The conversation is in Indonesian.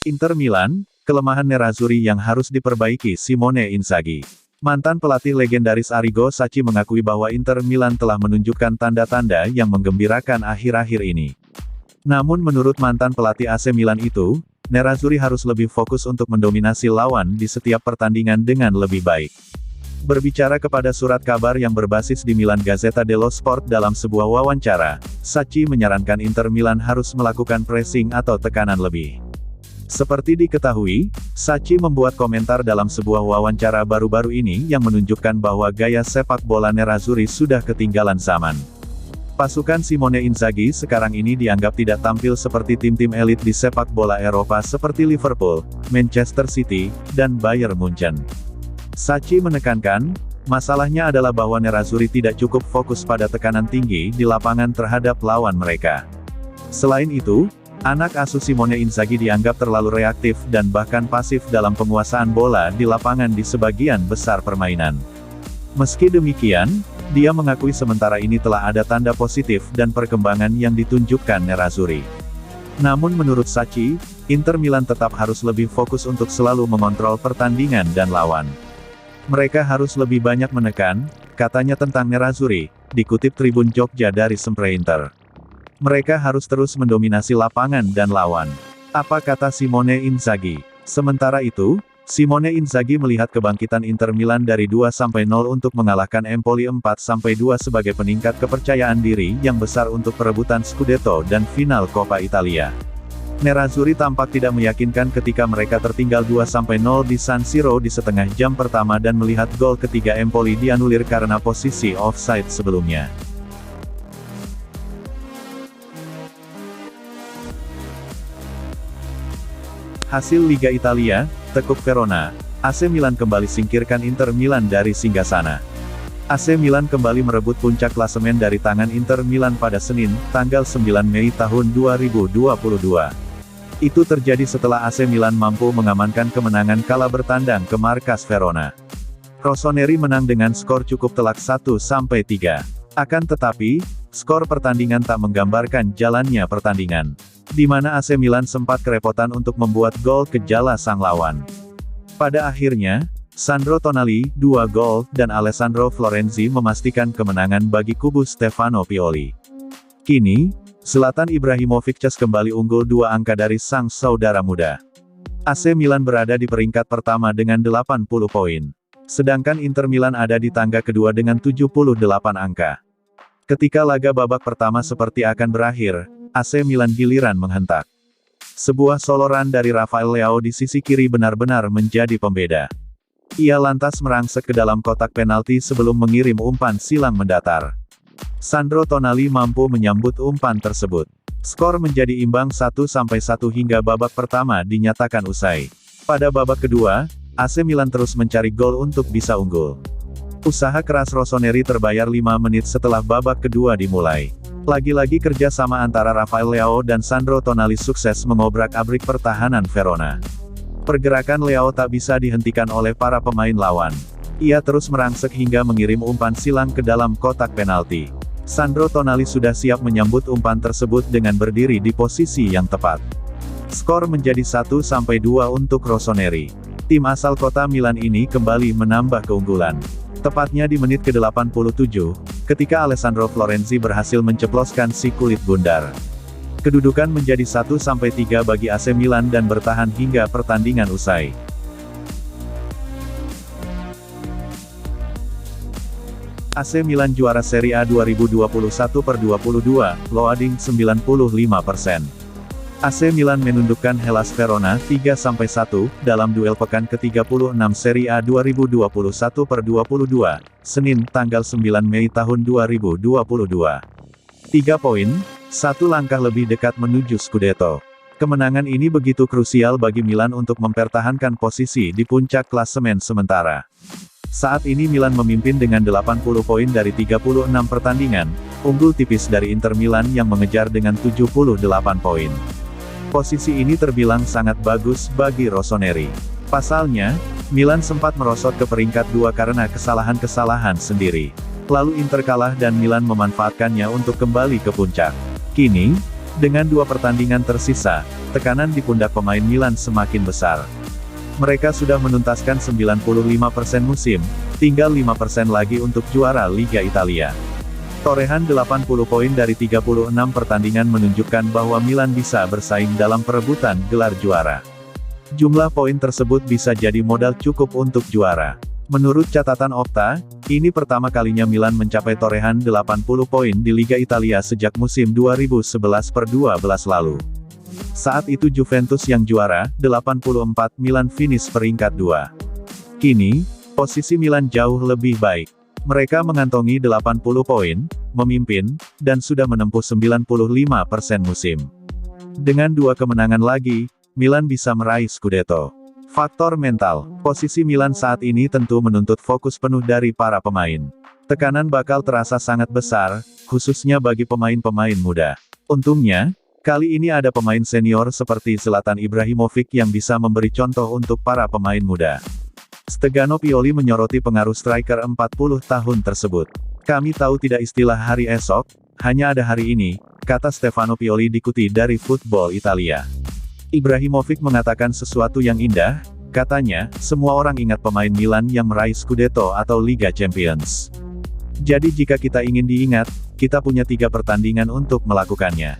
Inter Milan, kelemahan Nerazzurri yang harus diperbaiki. Simone Inzaghi. Mantan pelatih legendaris Arrigo Sacchi mengakui bahwa Inter Milan telah menunjukkan tanda-tanda yang menggembirakan akhir-akhir ini. Namun menurut mantan pelatih AC Milan itu, Nerazzurri harus lebih fokus untuk mendominasi lawan di setiap pertandingan dengan lebih baik. Berbicara kepada surat kabar yang berbasis di Milan Gazzetta dello Sport dalam sebuah wawancara, Sacchi menyarankan Inter Milan harus melakukan pressing atau tekanan lebih. Seperti diketahui, Sacchi membuat komentar dalam sebuah wawancara baru-baru ini yang menunjukkan bahwa gaya sepak bola Nerazzurri sudah ketinggalan zaman. Pasukan Simone Inzaghi sekarang ini dianggap tidak tampil seperti tim-tim elit di sepak bola Eropa seperti Liverpool, Manchester City, dan Bayern Munchen. Sacchi menekankan, masalahnya adalah bahwa Nerazzurri tidak cukup fokus pada tekanan tinggi di lapangan terhadap lawan mereka. Selain itu, anak asuh Simone Inzaghi dianggap terlalu reaktif dan bahkan pasif dalam penguasaan bola di lapangan di sebagian besar permainan. Meski demikian, dia mengakui sementara ini telah ada tanda positif dan perkembangan yang ditunjukkan Nerazzurri. Namun menurut Sacchi, Inter Milan tetap harus lebih fokus untuk selalu mengontrol pertandingan dan lawan. Mereka harus lebih banyak menekan, katanya tentang Nerazzurri, dikutip Tribun Jogja dari Sprinter. Mereka harus terus mendominasi lapangan dan lawan. Apa kata Simone Inzaghi? Sementara itu, Simone Inzaghi melihat kebangkitan Inter Milan dari 2-0 untuk mengalahkan Empoli 4-2 sebagai peningkat kepercayaan diri yang besar untuk perebutan Scudetto dan final Coppa Italia. Nerazzurri tampak tidak meyakinkan ketika mereka tertinggal 2-0 di San Siro di setengah jam pertama dan melihat gol ketiga Empoli dianulir karena posisi offside sebelumnya. Hasil Liga Italia, tekuk Verona, AC Milan kembali singkirkan Inter Milan dari singgasana. AC Milan kembali merebut puncak klasemen dari tangan Inter Milan pada Senin, tanggal 9 Mei tahun 2022. Itu terjadi setelah AC Milan mampu mengamankan kemenangan kala bertandang ke markas Verona. Rossoneri menang dengan skor cukup telak 1-3. Akan tetapi, skor pertandingan tak menggambarkan jalannya pertandingan, di mana AC Milan sempat kerepotan untuk membuat gol ke jala sang lawan. Pada akhirnya, Sandro Tonali, 2 gol, dan Alessandro Florenzi memastikan kemenangan bagi kubu Stefano Pioli. Kini, Zlatan Ibrahimovic kembali unggul 2 angka dari sang saudara muda. AC Milan berada di peringkat pertama dengan 80 poin. Sedangkan Inter Milan ada di tangga kedua dengan 78 angka. Ketika laga babak pertama seperti akan berakhir, AC Milan giliran menghentak. Sebuah soloran dari Rafael Leao di sisi kiri benar-benar menjadi pembeda. Ia lantas merangsek ke dalam kotak penalti sebelum mengirim umpan silang mendatar. Sandro Tonali mampu menyambut umpan tersebut. Skor menjadi imbang 1-1 hingga babak pertama dinyatakan usai. Pada babak kedua, AC Milan terus mencari gol untuk bisa unggul. Usaha keras Rossoneri terbayar 5 menit setelah babak kedua dimulai. Lagi-lagi kerja sama antara Rafael Leao dan Sandro Tonali sukses mengobrak-abrik pertahanan Verona. Pergerakan Leao tak bisa dihentikan oleh para pemain lawan. Ia terus merangsek hingga mengirim umpan silang ke dalam kotak penalti. Sandro Tonali sudah siap menyambut umpan tersebut dengan berdiri di posisi yang tepat. Skor menjadi 1-2 untuk Rossoneri. Tim asal kota Milan ini kembali menambah keunggulan. Tepatnya di menit ke-87, ketika Alessandro Florenzi berhasil menceploskan si kulit bundar. Kedudukan menjadi 1-3 bagi AC Milan dan bertahan hingga pertandingan usai. AC Milan juara Serie A 2021/22, loading 95%. AC Milan menundukkan Hellas Verona 3-1 dalam duel pekan ke-36 Serie A 2021/22, Senin, tanggal 9 Mei tahun 2022. 3 poin, 1 langkah lebih dekat menuju Scudetto. Kemenangan ini begitu krusial bagi Milan untuk mempertahankan posisi di puncak klasemen sementara. Saat ini Milan memimpin dengan 80 poin dari 36 pertandingan, unggul tipis dari Inter Milan yang mengejar dengan 78 poin. Posisi ini terbilang sangat bagus bagi Rossoneri. Pasalnya, Milan sempat merosot ke peringkat 2 karena kesalahan-kesalahan sendiri. Lalu Inter kalah dan Milan memanfaatkannya untuk kembali ke puncak. Kini, Dengan 2 pertandingan tersisa, tekanan di pundak pemain Milan semakin besar. Mereka sudah menuntaskan 95% musim, tinggal 5% lagi untuk juara Liga Italia. Torehan 80 poin dari 36 pertandingan menunjukkan bahwa Milan bisa bersaing dalam perebutan gelar juara. Jumlah poin tersebut bisa jadi modal cukup untuk juara. Menurut catatan Opta, ini pertama kalinya Milan mencapai torehan 80 poin di Liga Italia sejak musim 2011-12 lalu. Saat itu Juventus yang juara, 84, Milan finish peringkat 2. Kini, posisi Milan jauh lebih baik. Mereka mengantongi 80 poin, memimpin, dan sudah menempuh 95% musim. Dengan 2 kemenangan lagi, Milan bisa meraih Scudetto. Faktor mental, posisi Milan saat ini tentu menuntut fokus penuh dari para pemain. Tekanan bakal terasa sangat besar, khususnya bagi pemain-pemain muda. Untungnya, kali ini ada pemain senior seperti Zlatan Ibrahimovic yang bisa memberi contoh untuk para pemain muda. Stefano Pioli menyoroti pengaruh striker 40 tahun tersebut. Kami tahu tidak istilah hari esok, hanya ada hari ini, kata Stefano Pioli dikutip dari Football Italia. Ibrahimovic mengatakan sesuatu yang indah, katanya, semua orang ingat pemain Milan yang meraih Scudetto atau Liga Champions. Jadi jika kita ingin diingat, kita punya 3 pertandingan untuk melakukannya.